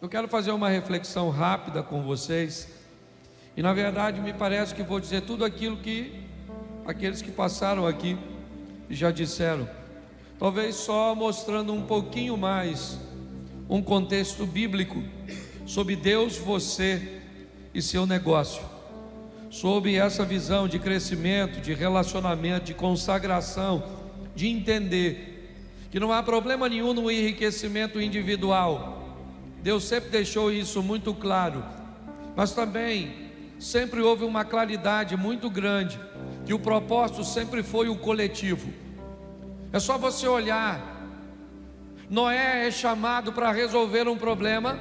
Eu quero fazer uma reflexão rápida com vocês. E na verdade me parece que vou dizer tudo aquilo que aqueles que passaram aqui já disseram. Talvez só mostrando um pouquinho mais um contexto bíblico sobre Deus, você e seu negócio, sobre essa visão de crescimento, de relacionamento, de consagração, de entender que não há problema nenhum no enriquecimento individual. Deus sempre deixou isso muito claro, mas também sempre houve uma claridade muito grande, que o propósito sempre foi o coletivo. É só você olhar, Noé é chamado para resolver um problema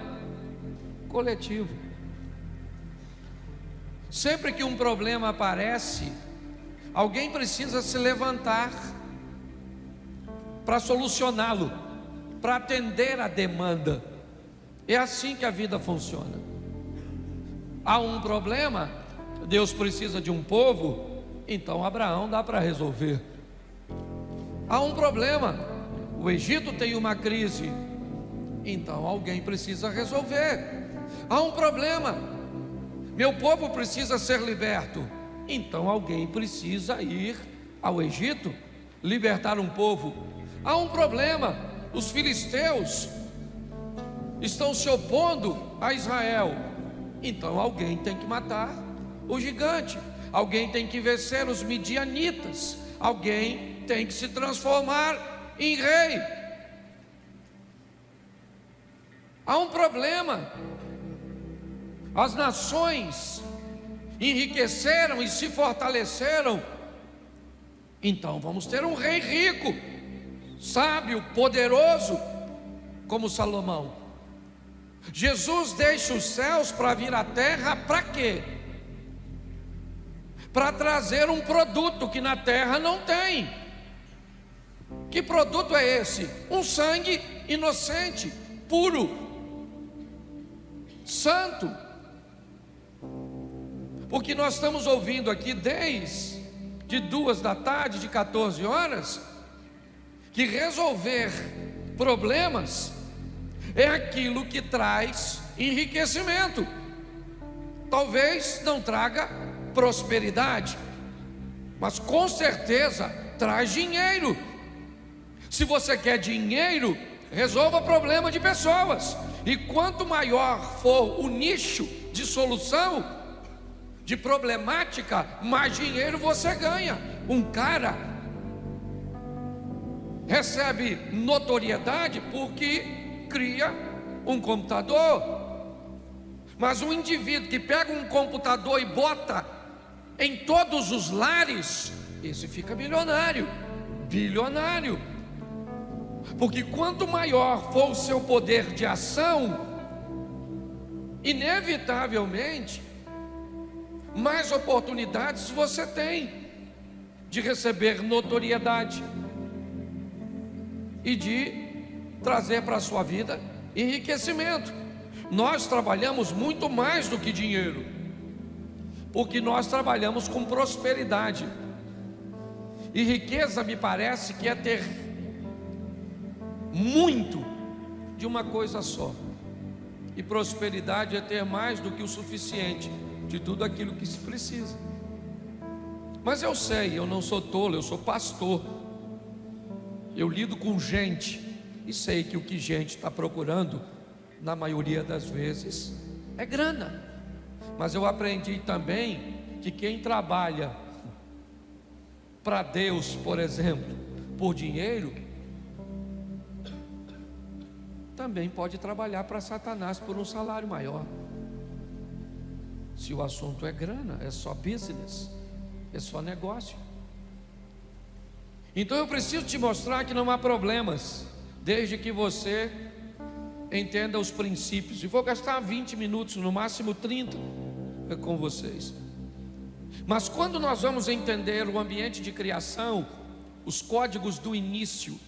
coletivo. Sempre que um problema aparece, alguém precisa se levantar para solucioná-lo, para atender a demanda. É assim que a vida funciona. Há um problema, Deus precisa de um povo, então Abraão dá para resolver. Há um problema, o Egito tem uma crise, então alguém precisa resolver. Há um problema, meu povo precisa ser liberto, então alguém precisa ir ao Egito, libertar um povo. Há um problema, os filisteus estão se opondo a Israel, então alguém tem que matar o gigante, alguém tem que vencer os midianitas, alguém tem que se transformar em rei. Há um problema, as nações enriqueceram e se fortaleceram, então vamos ter um rei rico, sábio, poderoso, como Salomão. Jesus deixa os céus para vir à terra, para quê? Para trazer um produto que na terra não tem. Que produto é esse? Um sangue inocente, puro, santo. Porque nós estamos ouvindo aqui desde 2 da tarde, de 14 horas, que resolver problemas é aquilo que traz enriquecimento. Talvez não traga prosperidade, mas com certeza traz dinheiro. Se você quer dinheiro, resolva problema de pessoas. E quanto maior for o nicho de solução, de problemática, mais dinheiro você ganha. Um cara recebe notoriedade porque cria um computador, mas um indivíduo que pega um computador e bota em todos os lares, esse fica milionário, bilionário. Porque quanto maior for o seu poder de ação, inevitavelmente mais oportunidades você tem de receber notoriedade e de trazer para a sua vida enriquecimento. Nós trabalhamos muito mais do que dinheiro, porque nós trabalhamos com prosperidade. E riqueza me parece que é ter muito de uma coisa só, e prosperidade é ter mais do que o suficiente de tudo aquilo que se precisa. Mas eu sei, eu não sou tolo, eu sou pastor, eu lido com gente e sei que o que gente está procurando, na maioria das vezes, é grana. Mas eu aprendi também que quem trabalha para Deus, por exemplo, por dinheiro, também pode trabalhar para Satanás por um salário maior. Se o assunto é grana, é só business, é só negócio. Então eu preciso te mostrar que não há problemas, desde que você entenda os princípios. E vou gastar 20 minutos, no máximo 30 com vocês. Mas quando nós vamos entender o ambiente de criação, os códigos do início,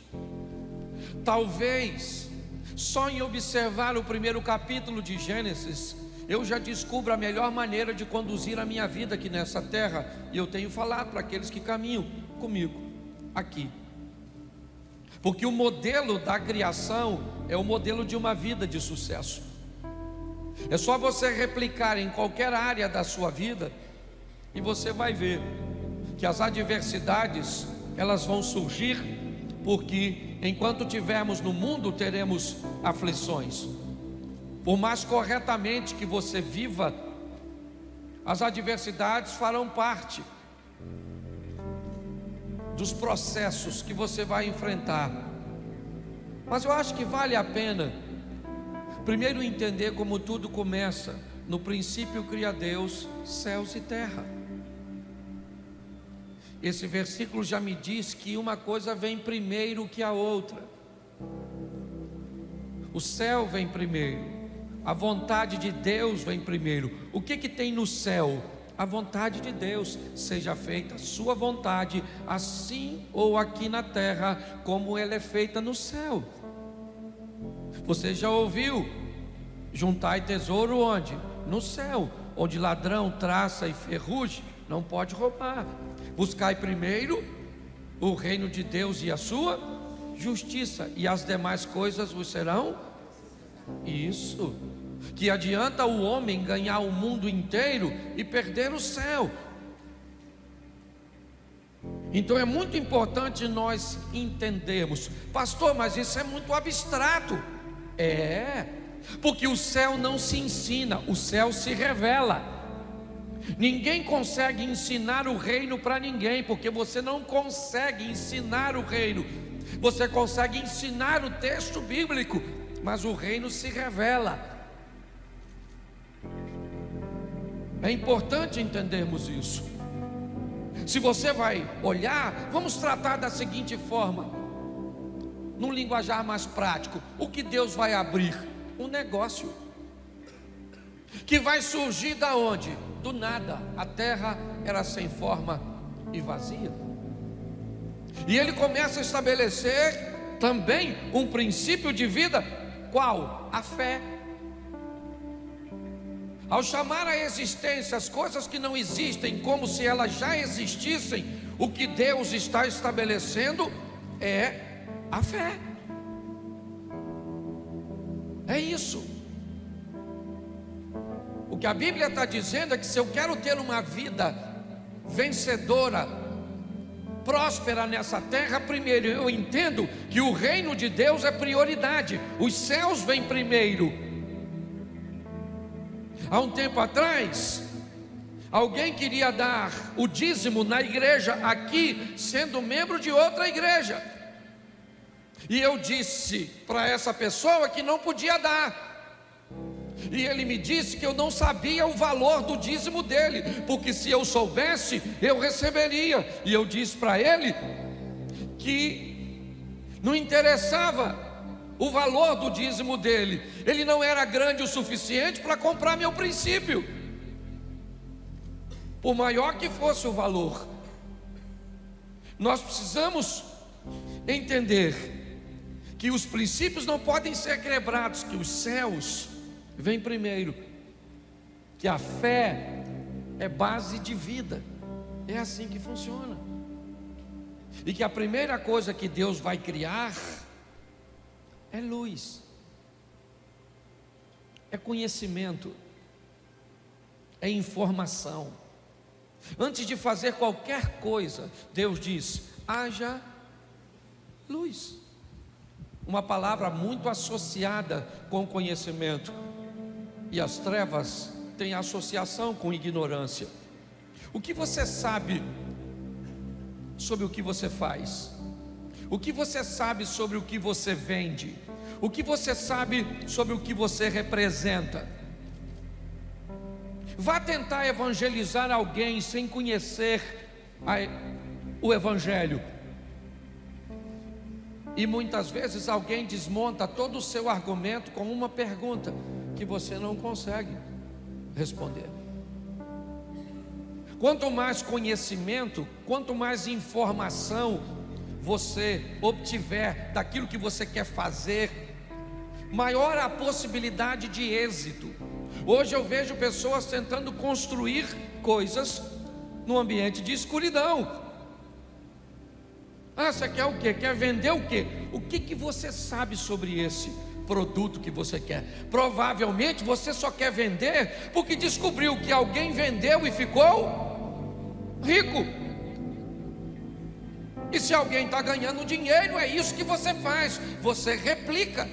talvez só em observar o primeiro capítulo de Gênesis, eu já descubro a melhor maneira de conduzir a minha vida aqui nessa terra. E eu tenho falado para aqueles que caminham comigo aqui, porque o modelo da criação é o modelo de uma vida de sucesso. É só você replicar em qualquer área da sua vida e você vai ver que as adversidades, elas vão surgir, porque enquanto tivermos no mundo, teremos aflições. Por mais corretamente que você viva, as adversidades farão parte dos processos que você vai enfrentar. Mas eu acho que vale a pena primeiro entender como tudo começa. No princípio cria Deus céus e terra. Esse versículo já me diz que uma coisa vem primeiro que a outra. O céu vem primeiro, a vontade de Deus vem primeiro. O que tem no céu? A vontade de Deus. Seja feita a sua vontade, assim ou aqui na terra, como ela é feita no céu. Você já ouviu: juntai tesouro onde? No céu, onde ladrão, traça e ferrugem não pode roubar. Buscai primeiro o reino de Deus e a sua justiça, e as demais coisas vos serão. Isso. Que adianta o homem ganhar o mundo inteiro e perder o céu? Então é muito importante nós entendermos: pastor, mas isso é muito abstrato. Porque o céu não se ensina, o céu se revela. Ninguém consegue ensinar o reino para ninguém, porque você não consegue ensinar o reino. Você consegue ensinar o texto bíblico, mas o reino se revela. É importante entendermos isso. Se você vai olhar, vamos tratar da seguinte forma, num linguajar mais prático: o que Deus vai abrir? Um negócio que vai surgir da onde? Do nada. A terra era sem forma e vazia, e Ele começa a estabelecer também um princípio de vida. Qual? A fé. Ao chamar à existência as coisas que não existem como se elas já existissem, o que Deus está estabelecendo é a fé. É isso. O que a Bíblia está dizendo é que se eu quero ter uma vida vencedora, próspera nessa terra, primeiro eu entendo que o reino de Deus é prioridade. Os céus vêm primeiro. Há um tempo atrás, alguém queria dar o dízimo na igreja aqui, sendo membro de outra igreja, e eu disse para essa pessoa que não podia dar. E ele me disse que eu não sabia o valor do dízimo dele, porque se eu soubesse, eu receberia. E eu disse para ele que não interessava o valor do dízimo dele, ele não era grande o suficiente para comprar meu princípio, por maior que fosse o valor. Nós precisamos entender que os princípios não podem ser quebrados, que os céus vêm primeiro, que a fé é base de vida. É assim que funciona. E que a primeira coisa que Deus vai criar é luz, é conhecimento, é informação. Antes de fazer qualquer coisa, Deus diz: haja luz. Uma palavra muito associada com conhecimento, e as trevas têm associação com ignorância. O que você sabe sobre o que você faz? O que você sabe sobre o que você vende? O que você sabe sobre o que você representa? Vá tentar evangelizar alguém sem conhecer o evangelho, e muitas vezes alguém desmonta todo o seu argumento com uma pergunta que você não consegue responder. Quanto mais conhecimento, quanto mais informação você obtiver daquilo que você quer fazer, maior a possibilidade de êxito. Hoje eu vejo pessoas tentando construir coisas num ambiente de escuridão. Você quer o quê? Quer vender o quê? O que você sabe sobre esse produto que você quer. Provavelmente você só quer vender porque descobriu que alguém vendeu e ficou rico. E se alguém está ganhando dinheiro, é isso que você faz, você replica.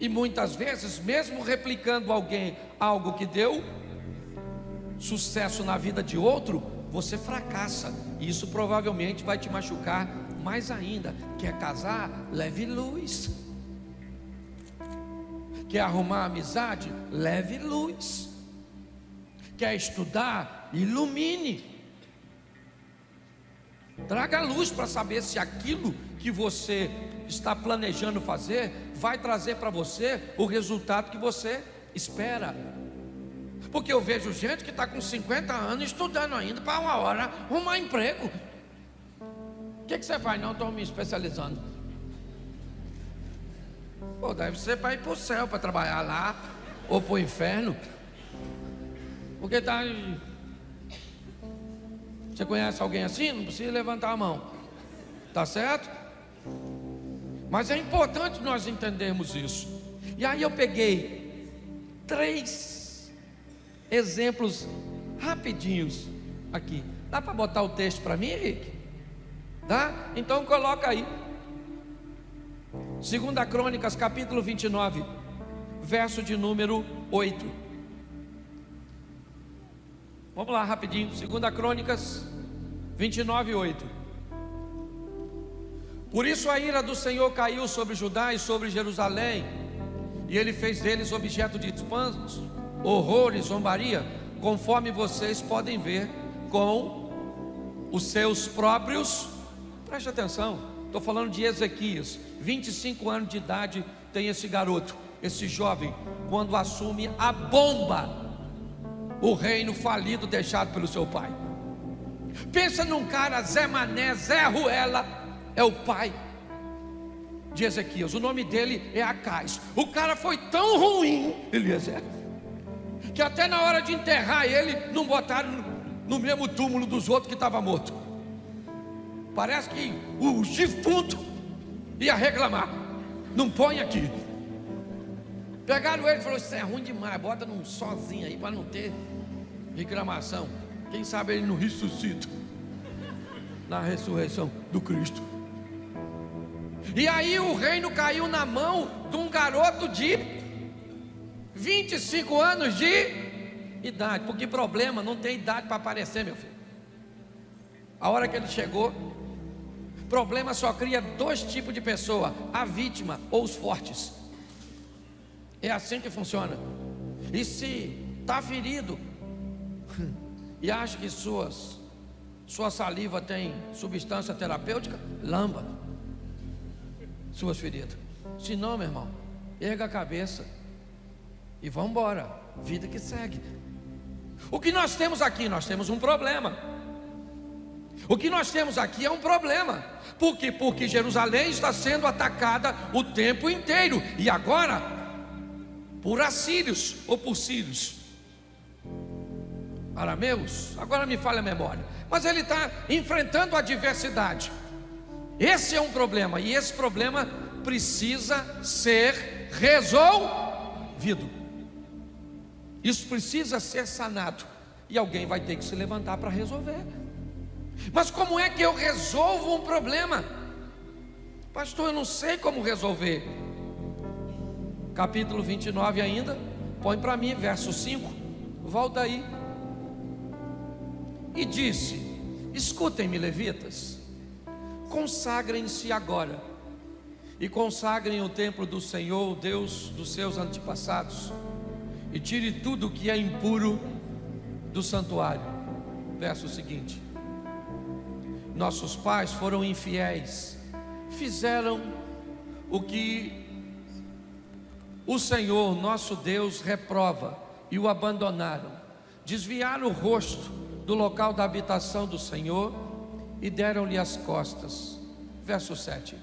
E muitas vezes, mesmo replicando algo que deu sucesso na vida de outro, você fracassa. E isso provavelmente vai te machucar mais ainda. Quer casar? Leve luz. Quer arrumar amizade? Leve luz. Quer estudar? Ilumine. Traga luz para saber se aquilo que você está planejando fazer vai trazer para você o resultado que você espera. Porque eu vejo gente que está com 50 anos estudando ainda para uma hora arrumar emprego. O que você faz? Não, estou me especializando. Pô, deve ser para ir para o céu, para trabalhar lá, ou para o inferno. Porque está... Você conhece alguém assim? Não precisa levantar a mão. Tá certo? Mas é importante nós entendermos isso. E aí eu peguei 3 exemplos rapidinhos aqui. Dá para botar o texto para mim, Henrique? Tá? Então coloca aí. 2 Crônicas, capítulo 29, verso de número 8. Vamos lá rapidinho. 2 Crônicas 29, 8. Por isso a ira do Senhor caiu sobre Judá e sobre Jerusalém, e ele fez deles objeto de espantos, horror e zombaria, conforme vocês podem ver com os seus próprios. Preste atenção, estou falando de Ezequias. 25 anos de idade tem esse garoto, esse jovem, quando assume a bomba, o reino falido deixado pelo seu pai. Pensa num cara, Zé Mané, Zé Ruela, é o pai de Ezequias. O nome dele é Acais. O cara foi tão ruim, Eliezer, que até na hora de enterrar ele, não botaram no mesmo túmulo dos outros que estava morto. Parece que o defunto ia reclamar: não põe aqui. Pegaram ele e falaram: isso é ruim demais, bota num sozinho aí para não ter reclamação. Quem sabe ele não ressuscita na ressurreição do Cristo. E aí o reino caiu na mão de um garoto de 25 anos de idade. Porque problema não tem idade para aparecer, meu filho. A hora que ele chegou, problema só cria 2 tipos de pessoa: a vítima ou os fortes. É assim que funciona. E se está ferido e acha que sua saliva tem substância terapêutica, lamba suas feridas. Se não, meu irmão, erga a cabeça e vamos embora, vida que segue. O que nós temos aqui? Nós temos um problema. O que nós temos aqui é um problema. Por quê? Porque Jerusalém está sendo atacada o tempo inteiro, e agora por assírios ou por sírios, arameus, agora me falha a memória, mas ele está enfrentando a adversidade. Esse é um problema, e esse problema precisa ser resolvido. Isso precisa ser sanado, e alguém vai ter que se levantar para resolver. Mas como é que eu resolvo um problema? Pastor, eu não sei como resolver. Capítulo 29 ainda, põe para mim, verso 5, volta aí. E disse: escutem-me, levitas, consagrem-se agora, e consagrem o templo do Senhor, o Deus dos seus antepassados, e tire tudo que é impuro do santuário. Verso seguinte: nossos pais foram infiéis, fizeram o que o Senhor nosso Deus reprova e o abandonaram, desviaram o rosto do local da habitação do Senhor e deram-lhe as costas. Verso 7: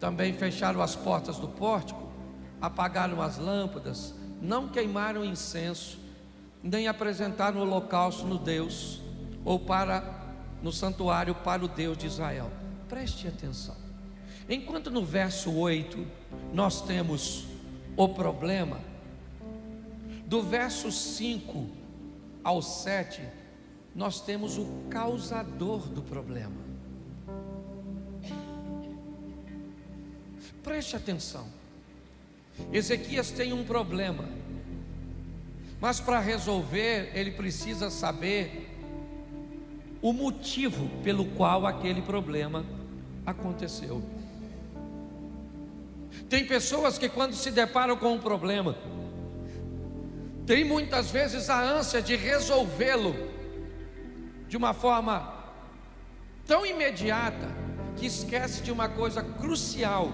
também fecharam as portas do pórtico, apagaram as lâmpadas, não queimaram incenso, nem apresentaram holocausto no Deus, ou no santuário para o Deus de Israel. Preste atenção. Enquanto no verso 8 nós temos o problema, do verso 5 ao 7 nós temos o causador do problema. Preste atenção. Ezequias tem um problema, mas para resolver ele precisa saber o motivo pelo qual aquele problema aconteceu. Tem pessoas que quando se deparam com um problema, tem muitas vezes a ânsia de resolvê-lo de uma forma tão imediata que esquece de uma coisa crucial: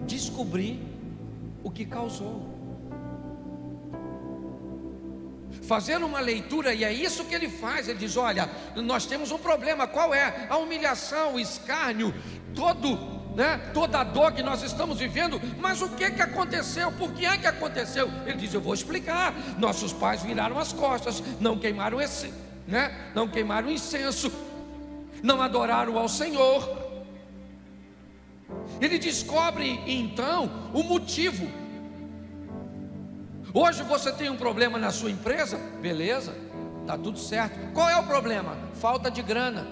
descobrir o que causou. Fazendo uma leitura, e é isso que ele faz. Ele diz: olha, nós temos um problema. Qual é? A humilhação, o escárnio, toda a dor que nós estamos vivendo. Mas o que aconteceu? Por que é que aconteceu? Ele diz: eu vou explicar. Nossos pais viraram as costas, não queimaram não queimaram incenso, não adoraram ao Senhor. Ele descobre então o motivo. Hoje você tem um problema na sua empresa, beleza, está tudo certo. Qual é o problema? Falta de grana.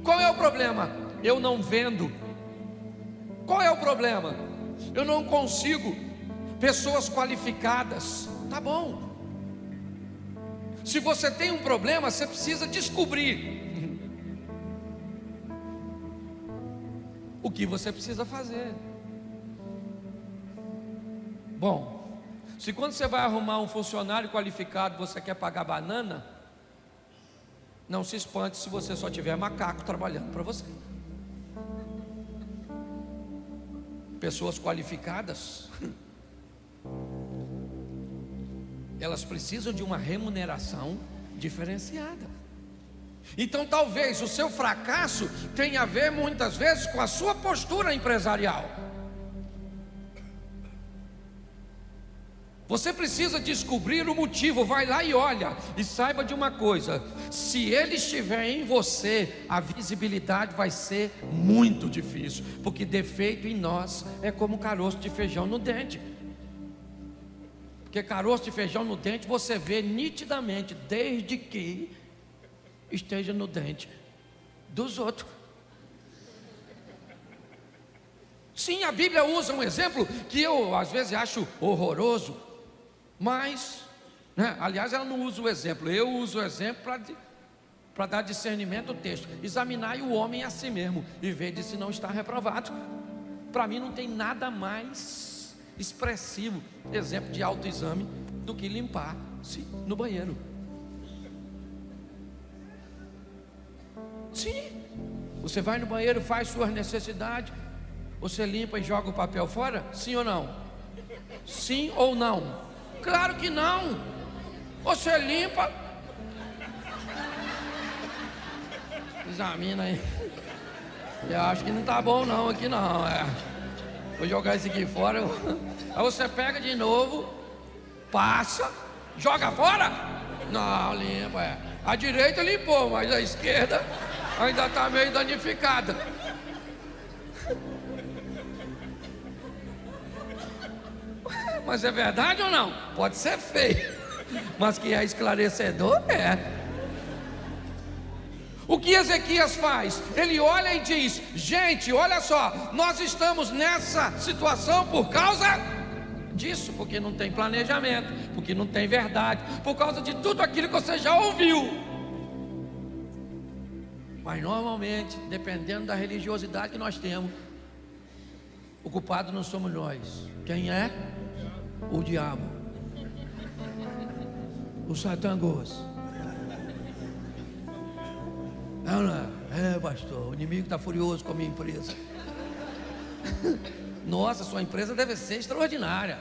Qual é o problema? Eu não vendo. Qual é o problema? Eu não consigo pessoas qualificadas. Tá bom. Se você tem um problema, você precisa descobrir o que você precisa fazer. Bom, se quando você vai arrumar um funcionário qualificado você quer pagar banana, não se espante se você só tiver macaco trabalhando para você. Pessoas qualificadas, elas precisam de uma remuneração diferenciada. Então talvez o seu fracasso tenha a ver muitas vezes com a sua postura empresarial. Você precisa descobrir o motivo. Vai lá e olha, e saiba de uma coisa: se ele estiver em você, a visibilidade vai ser muito difícil, porque defeito em nós é como caroço de feijão no dente. Porque caroço de feijão no dente você vê nitidamente, desde que esteja no dente dos outros. Sim, a Bíblia usa um exemplo que eu às vezes acho horroroso, mas, aliás, ela não usa o exemplo, eu uso o exemplo para dar discernimento ao texto. Examinai o homem a si mesmo e vede se não está reprovado. Para mim não tem nada mais expressivo, exemplo de autoexame, do que limpar-se no banheiro. Sim, você vai no banheiro, faz suas necessidades, você limpa e joga o papel fora? Sim ou não? Sim ou não? Claro que não. Você limpa, examina aí. Eu acho que não está bom não, aqui não. Vou jogar isso aqui fora. Aí você pega de novo, passa, joga fora? Não, limpa. A direita limpou, mas a esquerda ainda está meio danificada. Mas é verdade ou não? Pode ser feio, mas que é esclarecedor, é. O que Ezequias faz? Ele olha e diz: gente, olha só, nós estamos nessa situação por causa disso, porque não tem planejamento, porque não tem verdade, por causa de tudo aquilo que você já ouviu. Mas normalmente, dependendo da religiosidade que nós temos, o culpado não somos nós. Quem é? O diabo, o satangos. Pastor, o inimigo está furioso com a minha empresa. Nossa, sua empresa deve ser extraordinária.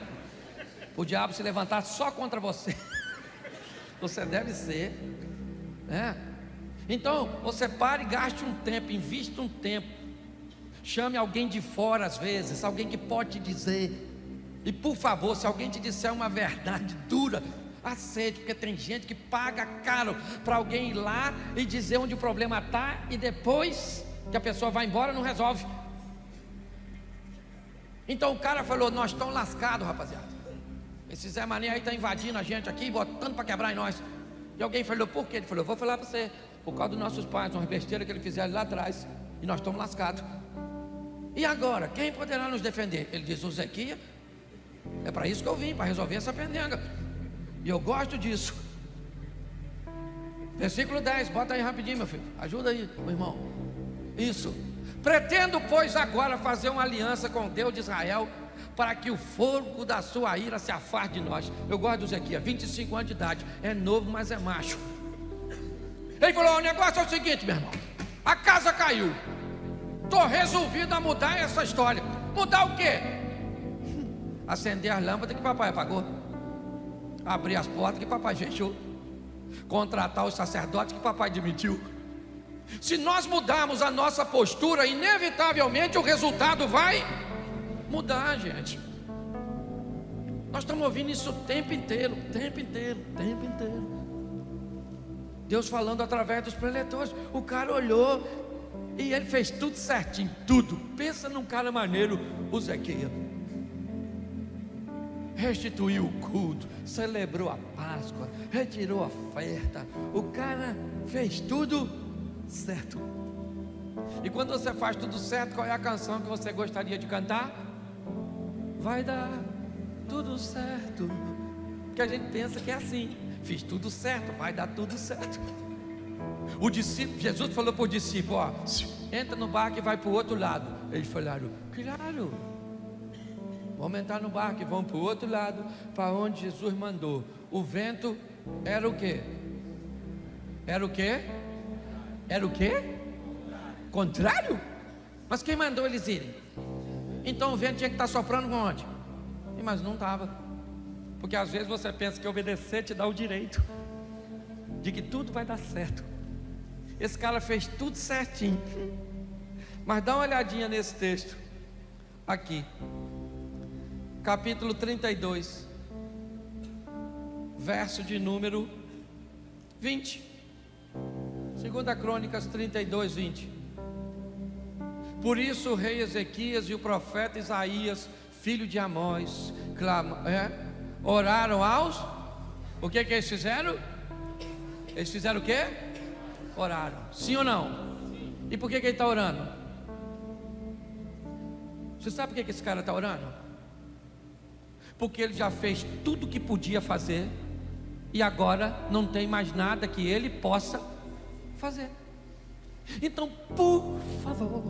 O diabo se levantar só contra você. Você deve ser, Então, você pare e gaste um tempo, invista um tempo. Chame alguém de fora às vezes, alguém que pode te dizer. E por favor, se alguém te disser uma verdade dura, aceite, porque tem gente que paga caro para alguém ir lá e dizer onde o problema está, e depois que a pessoa vai embora não resolve. Então o cara falou: nós estamos lascados, rapaziada. Esse Zé Mané aí está invadindo a gente aqui, botando para quebrar em nós. E alguém falou: por quê? Ele falou: vou falar para você, por causa dos nossos pais, umas besteiras que eles fizeram lá atrás, e nós estamos lascados. E agora, quem poderá nos defender? Ele disse: o Zequias. É para isso que eu vim, para resolver essa pendenga. E eu gosto disso. Versículo 10, bota aí rapidinho, meu filho. Ajuda aí, meu irmão. Isso. Pretendo, pois, agora fazer uma aliança com o Deus de Israel, para que o fogo da sua ira se afaste de nós. Eu gosto do Zequias, 25 anos de idade. É novo, mas é macho. Ele falou: o negócio é o seguinte, meu irmão. A casa caiu. Estou resolvido a mudar essa história. Mudar o quê? Acender as lâmpadas que papai apagou, abrir as portas que papai fechou, contratar os sacerdotes que papai demitiu. Se nós mudarmos a nossa postura, inevitavelmente o resultado vai mudar, gente. Nós estamos ouvindo isso o tempo inteiro, tempo inteiro, tempo inteiro. Deus falando através dos preletores. O cara olhou e ele fez tudo certinho, tudo. Pensa num cara maneiro, o Zequias. Restituiu o culto, celebrou a Páscoa, retirou a oferta. O cara fez tudo certo. E quando você faz tudo certo, qual é a canção que você gostaria de cantar? Vai dar tudo certo. Porque a gente pensa que é assim: fiz tudo certo, vai dar tudo certo. O discípulo, Jesus falou para o discípulo: ó, entra no barco e vai para o outro lado. Eles falaram: claro, vamos entrar no barco e vamos para o outro lado, para onde Jesus mandou. O vento era o quê? Era o quê? Era o quê? Contrário? Mas quem mandou eles irem? Então o vento tinha que estar soprando com onde? Mas não estava. Porque às vezes você pensa que obedecer te dá o direito de que tudo vai dar certo. Esse cara fez tudo certinho. Mas dá uma olhadinha nesse texto aqui, capítulo 32, verso de número 20. 2 Crônicas 32, 20. Por isso o rei Ezequias e o profeta Isaías, filho de Amós, oraram aos... O que eles fizeram? Eles fizeram o quê? Oraram. Sim ou não? Sim. E por que ele está orando? Você sabe por que esse cara está orando? Porque ele já fez tudo o que podia fazer e agora não tem mais nada que ele possa fazer. Então, por favor,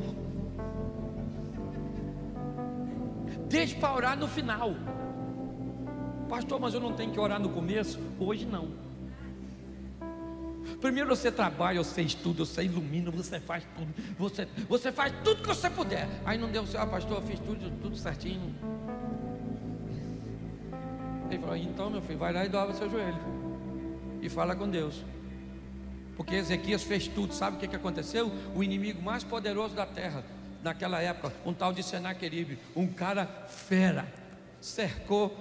deixe para orar no final. Pastor, mas eu não tenho que orar no começo? Hoje não. Primeiro você trabalha, você estuda, você ilumina, você faz tudo, você faz tudo que você puder. Aí não deu certo: pastor, eu fiz tudo certinho. Ele falou: então, meu filho, vai lá e dobra seu joelho e fala com Deus. Porque Ezequias fez tudo. Sabe o que aconteceu? O inimigo mais poderoso da terra naquela época, um tal de Senaqueribe, um cara fera, cercou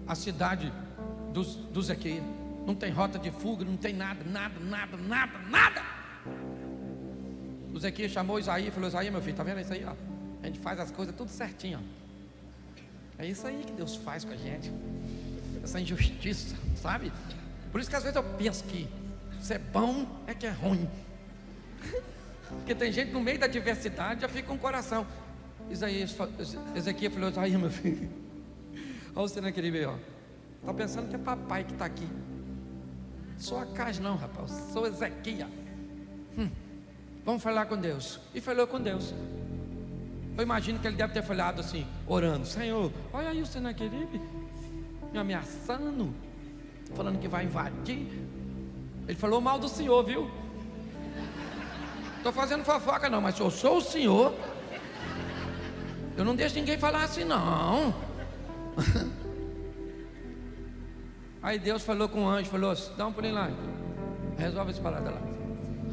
a cidade do Ezequias. Não tem rota de fuga, não tem nada. O Ezequias chamou Isaías e falou: Isaías, meu filho, está vendo isso aí? Ó? A gente faz as coisas tudo certinho, ó. É isso aí que Deus faz com a gente, essa injustiça, sabe? Por isso que às vezes eu penso que ser bom é que é ruim. Porque tem gente no meio da diversidade já fica com o coração. Ezequias falou: Isaías, meu filho, olha você naquele meio, ó. Está pensando que é papai que está aqui. Sou Acaz não, rapaz, sou Ezequias. Vamos falar com Deus. E falou com Deus. Eu imagino que ele deve ter falado assim, orando: Senhor, olha aí o Senaqueribe me ameaçando, falando que vai invadir. Ele falou mal do Senhor, viu? Estou fazendo fofoca não, mas se eu sou o Senhor, eu não deixo ninguém falar assim não. Aí Deus falou com o anjo, falou: dá um pulinho lá, resolve essa parada lá.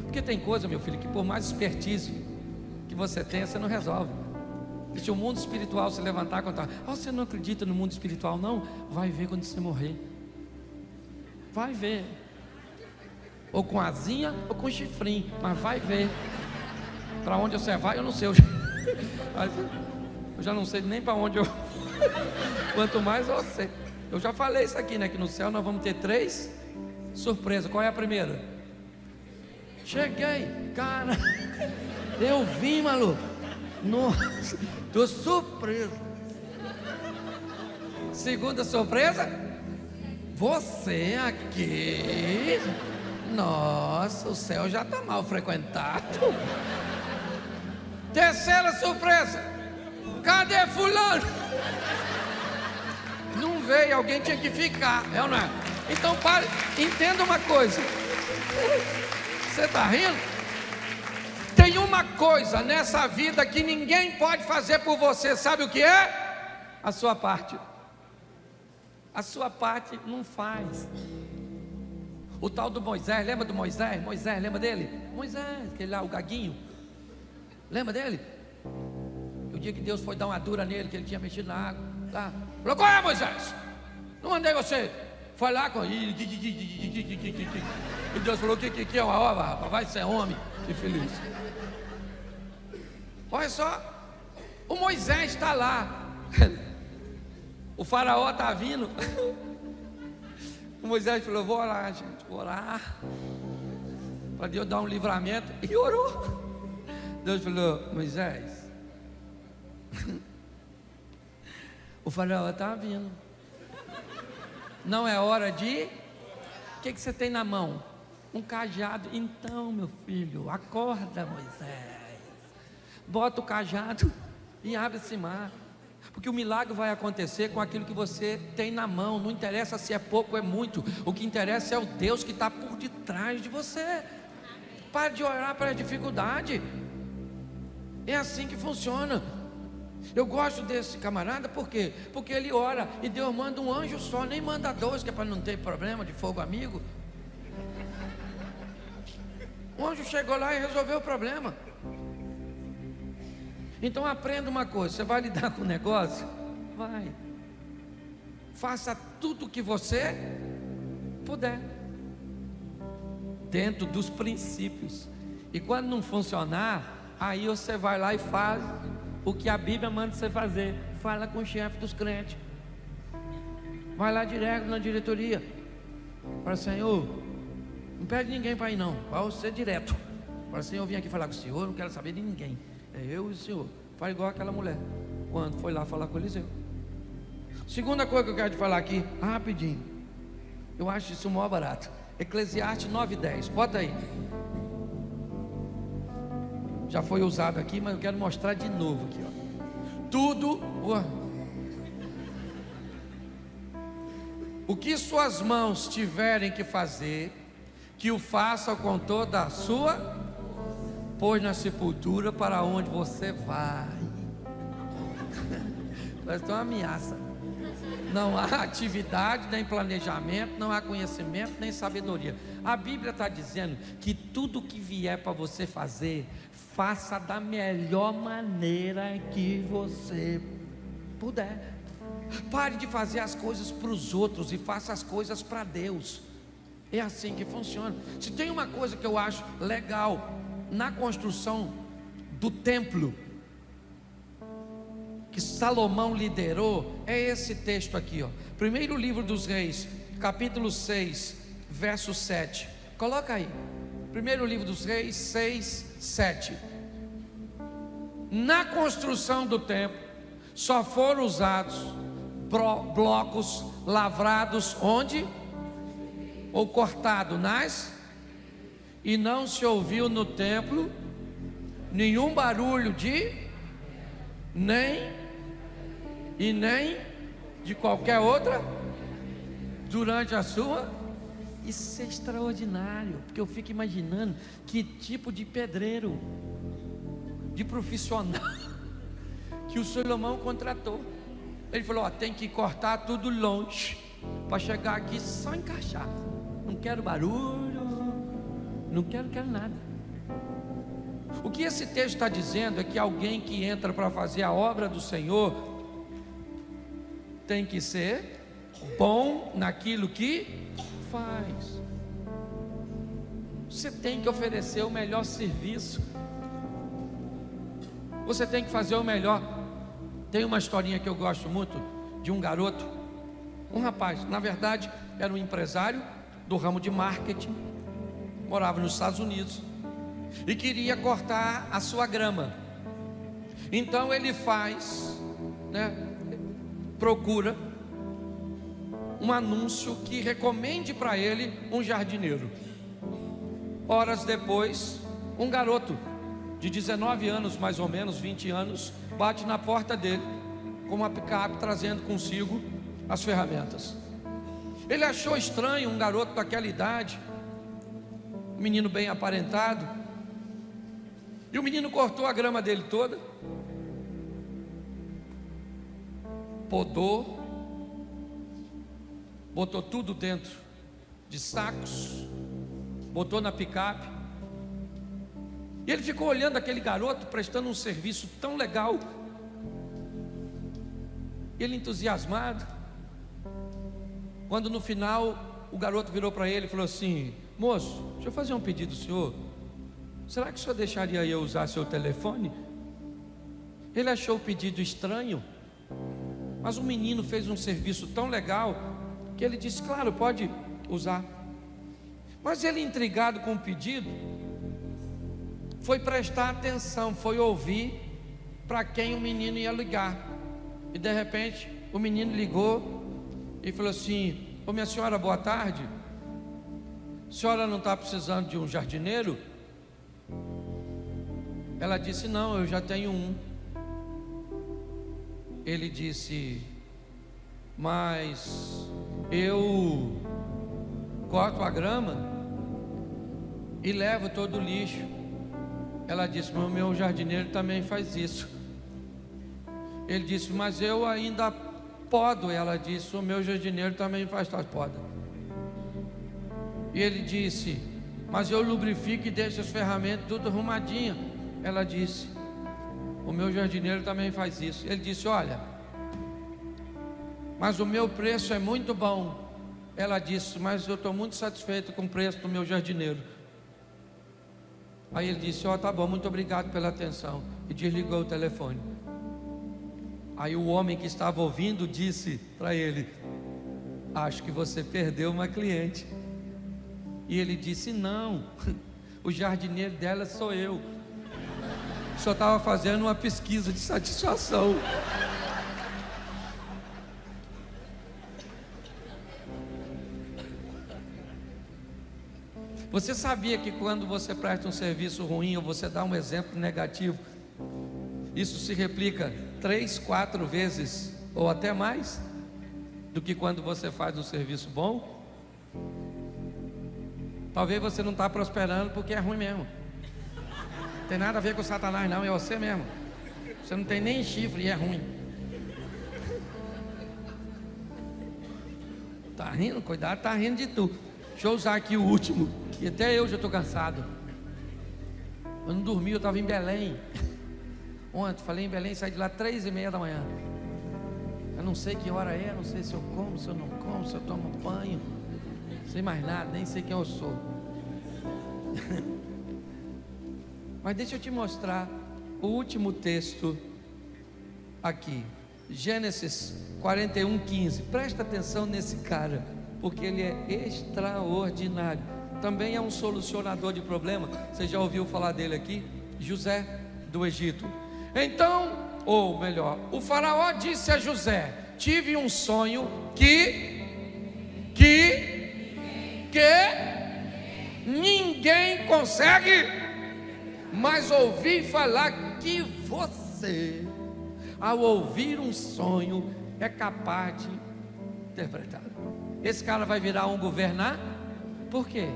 Porque tem coisa, meu filho, que por mais expertise que você tenha, você não resolve. E se o mundo espiritual se levantar contra, você não acredita no mundo espiritual não? Vai ver quando você morrer. Vai ver. Ou com asinha ou com chifrinho, mas vai ver. Para onde você vai eu não sei. Eu já não sei nem para onde eu quanto mais você. Eu já falei isso aqui, né? Que no céu nós vamos ter 3 surpresas. Qual é a primeira? Cheguei, cara. Eu vim, maluco. Nossa, tô surpreso. Segunda surpresa, você aqui. Nossa, o céu já está mal frequentado. Terceira surpresa, cadê fulano? Não veio, alguém tinha que ficar, é ou não é? Então pare, entenda uma coisa. Você está rindo? Tem uma coisa nessa vida que ninguém pode fazer por você, sabe o que é? A sua parte. A sua parte não faz. O tal do Moisés, lembra do Moisés? Moisés, lembra dele? Moisés, aquele lá, o gaguinho. Lembra dele? O dia que Deus foi dar uma dura nele, que ele tinha mexido na água. Tá? Falou, qual é, Moisés? Não mandei você. Foi lá com ele. E Deus falou, que é uma obra, rapaz? Vai ser homem. Que feliz. Olha só, o Moisés está lá. O faraó está vindo. O Moisés falou, vou orar, gente, vou orar para Deus dar um livramento. E orou. Deus falou, Moisés, o faraó está vindo. Não é hora de... O que você tem na mão? Um cajado. Então, meu filho, acorda, Moisés. Bota o cajado e abre esse mar. Porque o milagre vai acontecer com aquilo que você tem na mão. Não interessa se é pouco ou é muito. O que interessa é o Deus que está por detrás de você. Pare de orar para a dificuldade. É assim que funciona. Eu gosto desse camarada, por quê? Porque ele ora e Deus manda um anjo só, nem manda 2, que é para não ter problema de fogo amigo. O anjo chegou lá e resolveu o problema. Então aprenda uma coisa, você vai lidar com o negócio? Vai. Faça tudo o que você puder, dentro dos princípios. E quando não funcionar, aí você vai lá e faz o que a Bíblia manda você fazer. Fala com o chefe dos crentes. Vai lá direto na diretoria. Fala, Senhor, não pede ninguém para ir não, vai você direto. Fala, Senhor, eu vim aqui falar com o Senhor, não quero saber de ninguém. É eu e o Senhor. Faz igual aquela mulher quando foi lá falar com Eliseu. Segunda coisa que eu quero te falar aqui, rapidinho. Eu acho isso o maior barato. Eclesiastes 9:10, bota aí. Já foi usado aqui, mas eu quero mostrar de novo aqui, ó. Tudo o que suas mãos tiverem que fazer, que o façam com toda a sua, pois na sepultura para onde você vai. Parece uma ameaça. Não há atividade, nem planejamento, não há conhecimento, nem sabedoria. A Bíblia está dizendo que tudo que vier para você fazer, faça da melhor maneira que você puder. Pare de fazer as coisas para os outros e faça as coisas para Deus. É assim que funciona. Se tem uma coisa que eu acho legal na construção do templo, que Salomão liderou, é esse texto aqui, ó. Primeiro livro dos Reis, capítulo 6, verso 7. Coloca aí. Primeiro livro dos Reis, 6, 7. Na construção do templo, só foram usados blocos lavrados onde? Ou cortado nas? E não se ouviu no templo nenhum barulho de nem de qualquer outra durante a sua. Isso é extraordinário, porque eu fico imaginando que tipo de pedreiro, de profissional que o Salomão contratou. Ele falou, ó, tem que cortar tudo longe para chegar aqui só encaixar. Não quero barulho, não quero nada. O que esse texto está dizendo é que alguém que entra para fazer a obra do Senhor tem que ser bom naquilo que faz. Você tem que oferecer o melhor serviço. Você tem que fazer o melhor. Tem uma historinha que eu gosto muito de um garoto, um rapaz, na verdade era um empresário do ramo de marketing, morava nos Estados Unidos e queria cortar a sua grama. Então ele procura um anúncio que recomende para ele um jardineiro. Horas depois, um garoto de 19 anos, mais ou menos 20 anos, bate na porta dele com uma picape trazendo consigo as ferramentas. Ele achou estranho um garoto daquela idade, um menino bem aparentado, e o menino cortou a grama dele toda, podou, botou tudo dentro de sacos, botou na picape, e ele ficou olhando aquele garoto prestando um serviço tão legal, ele entusiasmado, quando no final o garoto virou para ele e falou assim: moço, deixa eu fazer um pedido do senhor, será que o senhor deixaria eu usar seu telefone? Ele achou o pedido estranho, mas o menino fez um serviço tão legal que ele disse: claro, pode usar. Mas ele, intrigado com o pedido, foi prestar atenção, foi ouvir para quem o menino ia ligar. E de repente o menino ligou e falou assim: ô minha senhora, boa tarde, a senhora não está precisando de um jardineiro? Ela disse: não, eu já tenho um. Ele disse: mas eu corto a grama e levo todo o lixo. Ela disse: mas o meu jardineiro também faz isso. Ele disse: mas eu ainda podo. Ela disse: o meu jardineiro também faz poda. E ele disse: mas eu lubrifico e deixo as ferramentas tudo arrumadinho. Ela disse: o meu jardineiro também faz isso. Ele disse: olha, mas o meu preço é muito bom. Ela disse: mas eu estou muito satisfeito com o preço do meu jardineiro. Aí ele disse: ó, tá bom, muito obrigado pela atenção, e desligou o telefone. Aí o homem que estava ouvindo disse para ele: acho que você perdeu uma cliente. E ele disse: não, o jardineiro dela sou eu, só estava fazendo uma pesquisa de satisfação. Você sabia que quando você presta um serviço ruim ou você dá um exemplo negativo, isso se replica 3, 4 vezes ou até mais do que quando você faz um serviço bom? Talvez você não está prosperando porque é ruim mesmo. Não tem nada a ver com Satanás não, é você mesmo. Você não tem nem chifre e é ruim. Tá rindo? Cuidado, tá rindo de tu. Deixa eu usar aqui o último, que até eu já estou cansado. Eu não dormi, eu estava em Belém ontem, falei em Belém, saí de lá 3h30 da manhã. Eu não sei que hora é, não sei se eu como, se eu não como, se eu tomo banho, não sei mais nada, nem sei quem eu sou. Mas deixa eu te mostrar o último texto aqui, Gênesis 41:15. Presta atenção nesse cara, porque ele é extraordinário. Também é um solucionador de problema. Você já ouviu falar dele aqui? José do Egito. Então, ou melhor, o faraó disse a José: tive um sonho que ninguém consegue, mas ouvi falar que você, ao ouvir um sonho, é capaz de interpretar. Esse cara vai virar um governador? Por quê?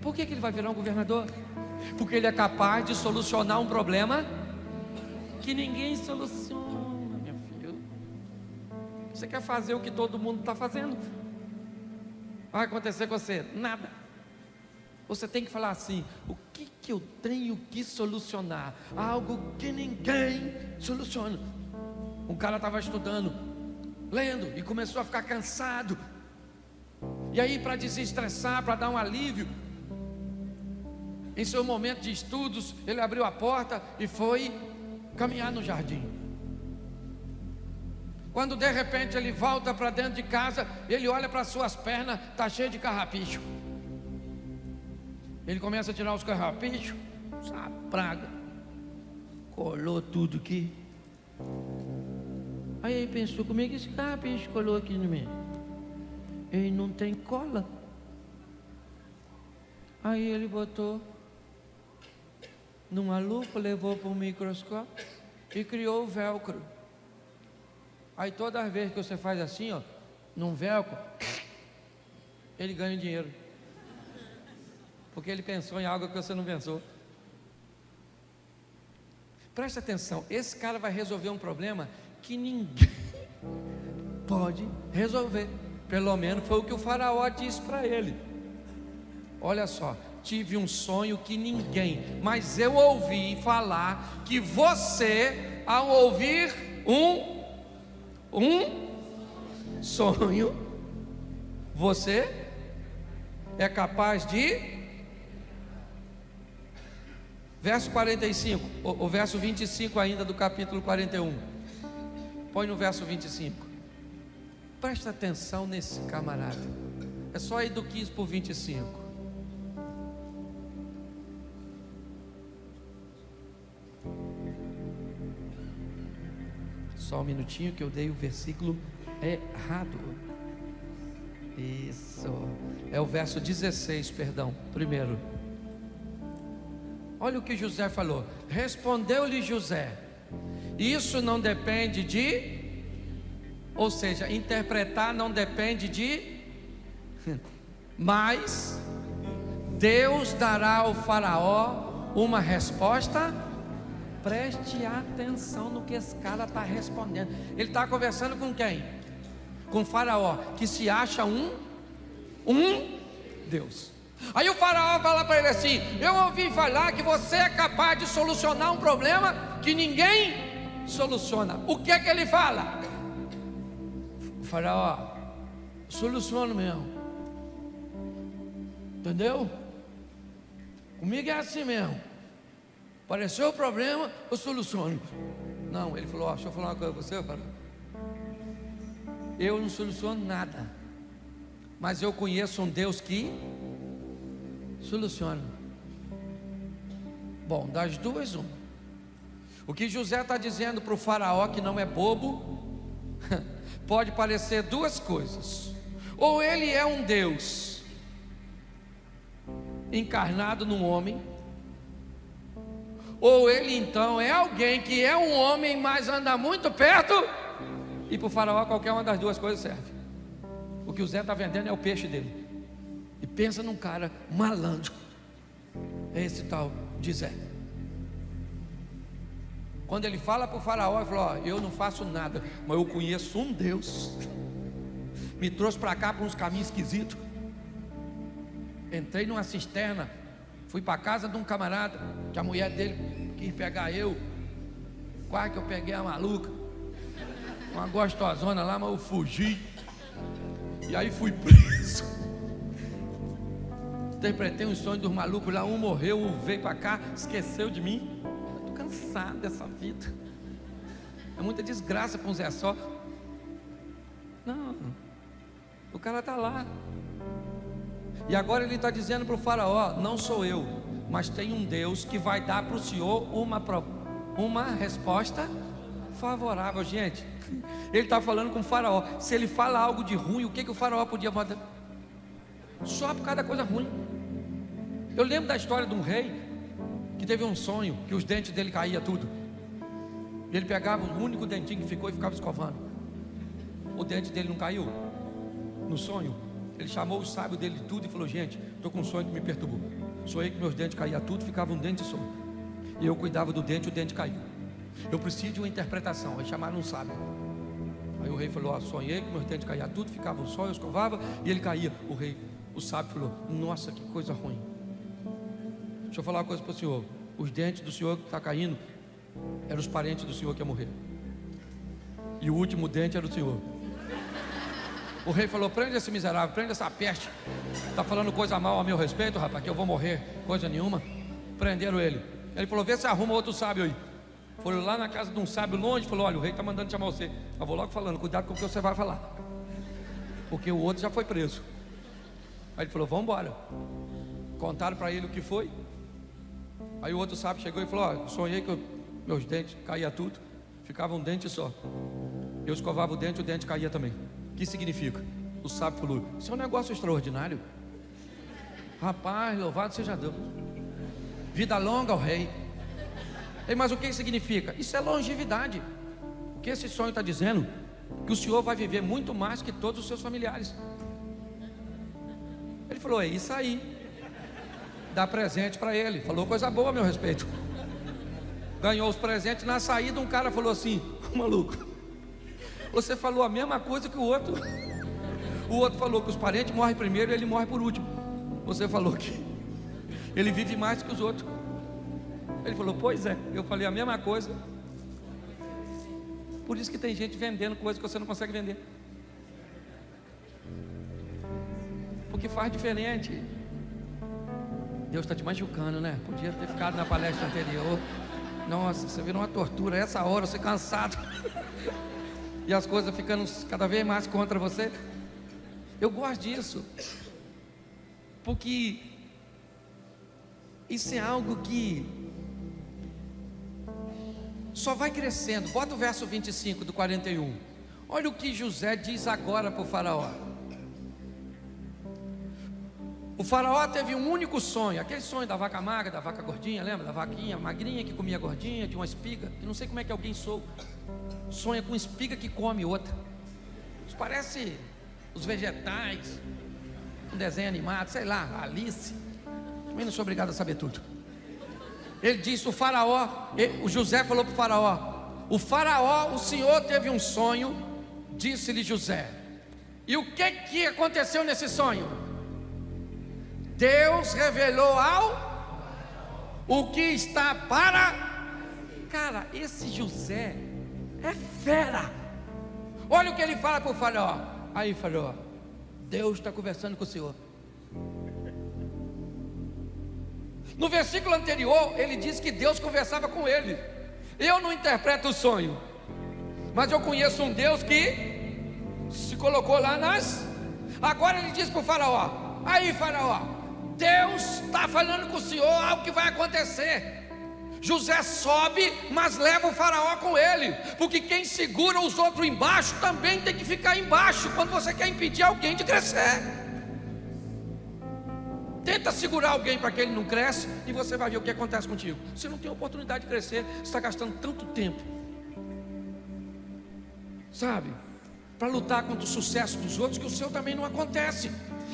Por que ele vai virar um governador? Porque ele é capaz de solucionar um problema que ninguém soluciona, meu filho. Você quer fazer o que todo mundo está fazendo? Vai acontecer com você? Nada. Você tem que falar assim: o que eu tenho que solucionar? Algo que ninguém soluciona. Um cara estava estudando, lendo, e começou a ficar cansado. E aí, para desestressar, para dar um alívio, em seu momento de estudos, ele abriu a porta e foi caminhar no jardim. Quando de repente ele volta para dentro de casa, ele olha para suas pernas, está cheio de carrapicho. Ele começa a tirar os carrapichos, essa praga, colou tudo aqui. Aí ele pensou, como é que esse carrapicho colou aqui no meio? Ele não tem cola. Aí ele botou numa lupa, levou para um microscópio e criou o velcro. Aí todas as vezes que você faz assim, ó, num velcro, ele ganha dinheiro. Porque ele pensou em algo que você não pensou. Preste atenção, esse cara vai resolver um problema que ninguém pode resolver. Pelo menos foi o que o faraó disse para ele. Olha só, tive um sonho que ninguém, mas eu ouvi falar que você, ao ouvir um sonho, você é capaz de... Verso 45, o verso 25 ainda do capítulo 41. Põe no verso 25. Presta atenção nesse camarada. É só ir do 15 por 25. Só um minutinho que eu dei o versículo errado. Isso. É o verso 16, perdão, primeiro. Olha o que José falou. Respondeu-lhe José: isso não depende de... Ou seja, interpretar não depende de... Mas Deus dará ao faraó uma resposta. Preste atenção no que esse cara está respondendo. Ele está conversando com quem? Com o faraó, que se acha um Deus. Aí o faraó fala para ele assim: eu ouvi falar que você é capaz de solucionar um problema que ninguém soluciona. O que é que ele fala? O faraó: soluciono mesmo. Entendeu? Comigo é assim mesmo. Apareceu o problema, eu soluciono. Não, ele falou: deixa eu falar uma coisa para você, faraó. Eu não soluciono nada, mas eu conheço um Deus que soluciona. Bom, das duas, uma. O que José está dizendo para o faraó, que não é bobo, pode parecer duas coisas: ou ele é um Deus encarnado num homem, ou ele então é alguém que é um homem, mas anda muito perto. E para o faraó qualquer uma das duas coisas serve. O que o Zé está vendendo é o peixe dele. E pensa num cara malandro. É esse tal de Zé. Quando ele fala para o faraó, ele falou: eu não faço nada, mas eu conheço um Deus. Me trouxe para cá por uns caminhos esquisitos. Entrei numa cisterna, fui para a casa de um camarada, que a mulher dele quis pegar eu. Quase que eu peguei a maluca, uma gostosona lá, mas eu fugi. E aí fui preso. Interpretei um sonho dos malucos lá, um morreu, um veio para cá, esqueceu de mim. Estou cansado dessa vida. É muita desgraça para um Zé só. Não, o cara está lá. E agora ele está dizendo para o faraó: não sou eu, mas tem um Deus que vai dar para o senhor uma resposta favorável. Gente, ele está falando com o faraó. Se ele fala algo de ruim, o que o faraó podia mandar? Só por causa da coisa ruim. Eu lembro da história de um rei que teve um sonho que os dentes dele caíam tudo. E ele pegava o único dentinho que ficou e ficava escovando. O dente dele não caiu. No sonho, ele chamou os sábios dele de tudo e falou: gente, estou com um sonho que me perturbou. Sonhei que meus dentes caíam tudo, ficava um dente só. E eu cuidava do dente, o dente caiu. Eu preciso de uma interpretação. Aí chamaram um sábio. Aí o rei falou: sonhei que meus dentes caíam tudo, ficava só, eu escovava e ele caía. O sábio falou: nossa, que coisa ruim. Deixa eu falar uma coisa para o senhor. Os dentes do senhor que está caindo eram os parentes do senhor que ia morrer. E o último dente era o senhor. O rei falou: prende esse miserável, prende essa peste. Está falando coisa mal a meu respeito, rapaz, que eu vou morrer, coisa nenhuma. Prenderam ele. Ele falou: vê se arruma outro sábio aí. Foram lá na casa de um sábio longe, falou: olha, o rei está mandando chamar você. Eu vou logo falando, cuidado com o que você vai falar, porque o outro já foi preso. Aí ele falou: vamos embora. Contaram para ele o que foi. Aí o outro sábio chegou e falou: ó, sonhei que meus dentes caía tudo, ficava um dente só. Eu escovava o dente caía também. O que significa? O sábio falou: isso é um negócio extraordinário. Rapaz, louvado seja Deus. Vida longa ao rei. Ei, mas o que significa? Isso é longevidade. O que esse sonho está dizendo? Que o senhor vai viver muito mais que todos os seus familiares. Ele falou: é isso aí. Dá presente para ele. Falou coisa boa a meu respeito. Ganhou os presentes. Na saída um cara falou assim: maluco, você falou a mesma coisa que o outro. O outro falou que os parentes morrem primeiro e ele morre por último. Você falou que ele vive mais que os outros. Ele falou: pois é, eu falei a mesma coisa. Por isso que tem gente vendendo coisa que você não consegue vender, porque faz diferente. Deus está te machucando, né? Podia ter ficado na palestra anterior. Nossa, você virou uma tortura. Essa hora você cansado e as coisas ficando cada vez mais contra você. Eu gosto disso, porque isso é algo que só vai crescendo. Bota o verso 25 do 41. Olha o que José diz agora para o faraó. O faraó teve um único sonho, aquele sonho da vaca magra, da vaca gordinha, lembra? Da vaquinha magrinha que comia gordinha, de uma espiga, que não sei como é que alguém sonha com espiga que come outra. Isso parece os vegetais, um desenho animado, sei lá, Alice. Também não sou obrigado a saber tudo. Ele disse: o José falou para o faraó, o senhor teve um sonho, disse-lhe José. E o que aconteceu nesse sonho? Deus revelou o que está para. Cara, esse José é fera. Olha o que ele fala para o faraó. Aí, faraó, Deus está conversando com o senhor. No versículo anterior, ele disse que Deus conversava com ele. Eu não interpreto o sonho, mas eu conheço um Deus que se colocou lá Agora ele diz para o faraó: aí, faraó, Deus está falando com o senhor algo que vai acontecer. José sobe, mas leva o faraó com ele, porque quem segura os outros embaixo também tem que ficar embaixo quando você quer impedir alguém de crescer. Tenta segurar alguém para que ele não cresça, e você vai ver o que acontece contigo. Você não tem oportunidade de crescer, você está gastando tanto tempo, sabe, para lutar contra o sucesso dos outros, que o seu também não acontece.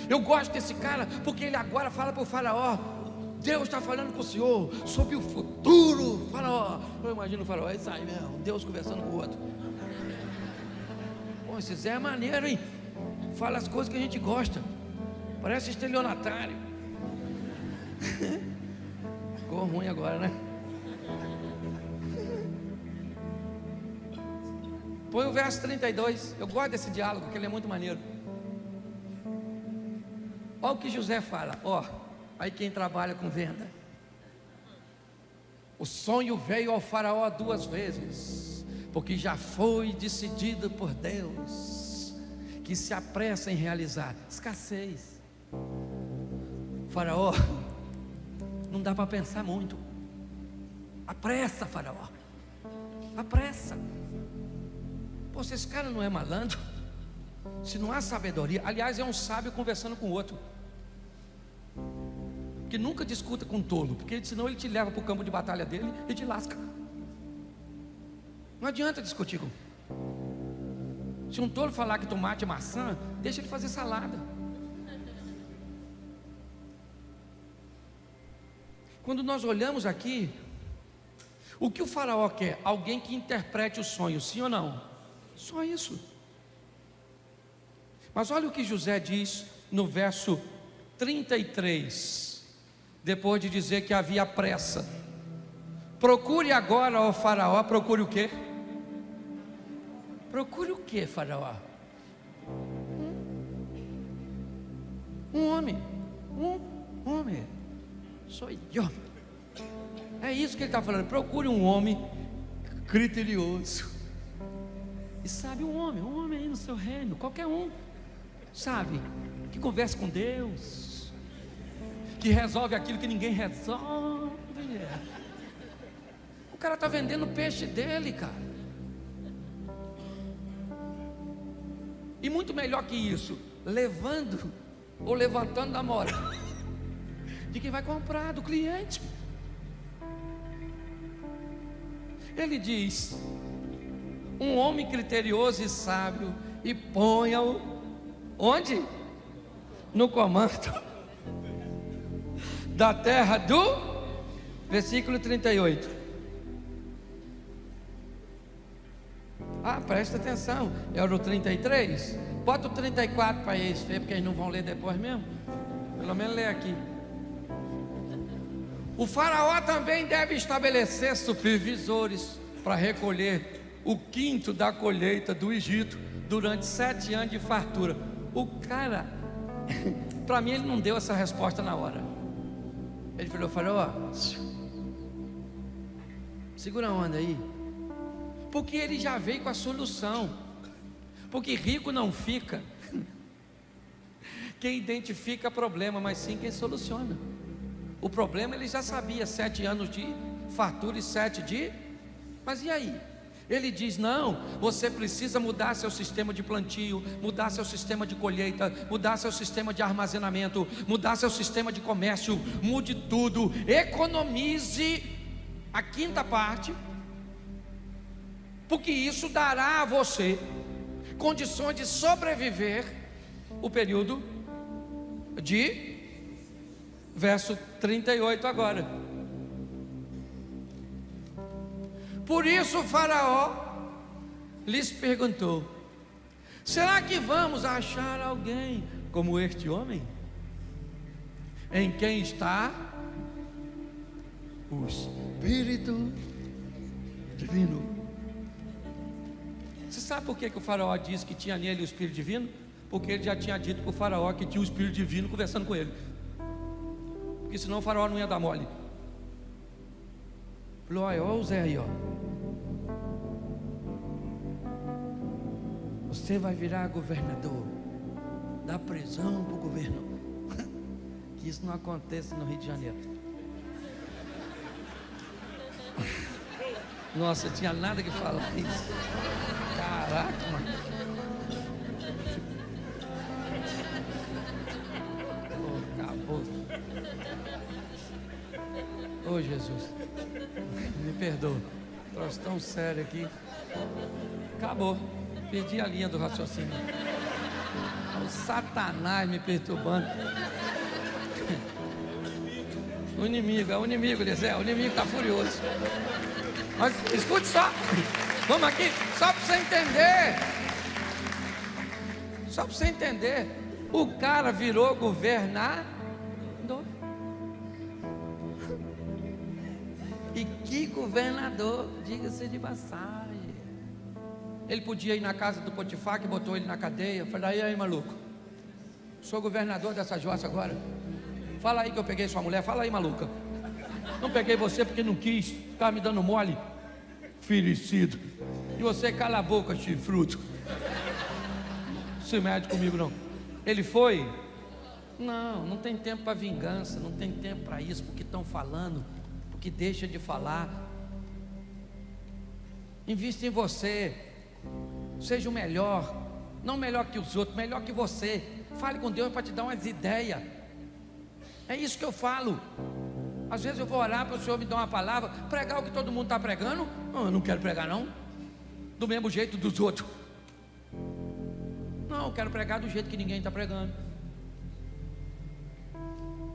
Eu gosto desse cara, porque ele agora fala para o faraó: Deus está falando com o senhor sobre o futuro. Faraó, eu imagino o faraó: é isso aí mesmo, Deus conversando com o outro. Pô, esse Zé é maneiro, hein? Fala as coisas que a gente gosta, parece estelionatário. Ficou ruim agora, né? Põe o verso 32. Eu gosto desse diálogo, porque ele é muito maneiro. Olha o que José fala. Aí quem trabalha com venda: o sonho veio ao faraó 2 vezes, porque já foi decidido por Deus que se apressa em realizar. Escassez. Faraó, não dá para pensar muito. Apressa, faraó, apressa. Pô, se esse cara não é malandro, se não há sabedoria. Aliás, é um sábio conversando com o outro, que nunca discuta com um tolo, porque senão ele te leva para o campo de batalha dele e te lasca. Não adianta discutir com. Se um tolo falar que tomate é maçã, deixa ele fazer salada. Quando nós olhamos aqui, o que o faraó quer? Alguém que interprete o sonho, sim ou não? Só isso. Mas olha o que José diz no verso 33, depois de dizer que havia pressa. Procure agora, ó faraó. Procure o quê? Procure o quê, faraó? Um homem. Sou eu. É isso que ele está falando. Procure um homem criterioso. E sabe, um homem aí no seu reino, qualquer um, sabe, que conversa com Deus, que resolve aquilo que ninguém resolve. O cara está vendendo o peixe dele, cara. E muito melhor que isso, levando ou levantando a moral de quem vai comprar, do cliente. Ele diz: um homem criterioso e sábio, e ponha-o onde? No comando da terra do versículo 38. Presta atenção, é o 33. Bota o 34 para eles ver, porque eles não vão ler depois mesmo. Pelo menos lê aqui. O faraó também deve estabelecer supervisores para recolher o quinto da colheita do Egito durante 7 anos de fartura. O cara, para mim, ele não deu essa resposta na hora. Ele falou: faraó, segura a onda aí, porque ele já veio com a solução. Porque rico não fica quem identifica problema, mas sim quem soluciona. O problema ele já sabia: 7 anos de fartura e 7 de... Mas e aí? Ele diz: não, você precisa mudar seu sistema de plantio, mudar seu sistema de colheita, mudar seu sistema de armazenamento, mudar seu sistema de comércio, mude tudo, economize a quinta parte, porque isso dará a você condições de sobreviver o período de verso 38 agora. Por isso o faraó lhes perguntou: será que vamos achar alguém como este homem, em quem está o Espírito Divino? Você sabe por que o faraó disse que tinha nele o Espírito Divino? Porque ele já tinha dito para o faraó que tinha o Espírito Divino conversando com ele. Porque senão o faraó não ia dar mole. Falou: olha o Zé aí, ó. Você vai virar governador. Dá prisão para o governo. Que isso não aconteça no Rio de Janeiro. Nossa, eu tinha nada que falar isso. Caraca, mano. Acabou. Ô Jesus, me perdoa. Troço tão sério aqui. Acabou. Perdi a linha do raciocínio. O Satanás me perturbando. O inimigo, Eliseu. O inimigo está furioso. Mas escute só. Vamos aqui, só para você entender. Só para você entender. O cara virou governador. E que governador, diga-se de passagem. Ele podia ir na casa do Potifar, que botou ele na cadeia. Falei: aí maluco, sou governador dessa jossa agora. Fala aí que eu peguei sua mulher. Fala aí, maluca. Não peguei você porque não quis, ficava me dando mole, fericido. E você cala a boca, chifruto. Se mede comigo não. Ele foi? Não tem tempo para vingança, não tem tempo para isso, porque estão falando, porque deixa de falar. Invista em você, seja o melhor, não melhor que os outros, melhor que você. Fale com Deus para te dar umas ideias. É isso que eu falo. Às vezes eu vou orar para o Senhor me dar uma palavra, pregar o que todo mundo está pregando. Eu não quero pregar não, do mesmo jeito dos outros. Não, eu quero pregar do jeito que ninguém está pregando.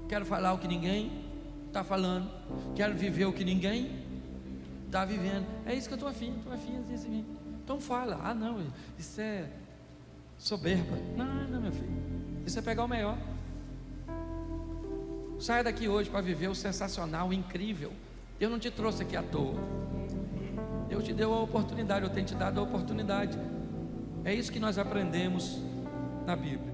Quero falar o que ninguém está falando. Quero viver o que ninguém está vivendo. É isso que eu estou afim assim. Então fala: não, isso é soberba. Não, meu filho, isso é pegar o melhor. Saia daqui hoje para viver o sensacional, o incrível. Eu não te trouxe aqui à toa. Deus te deu a oportunidade, eu tenho te dado a oportunidade. É isso que nós aprendemos na Bíblia.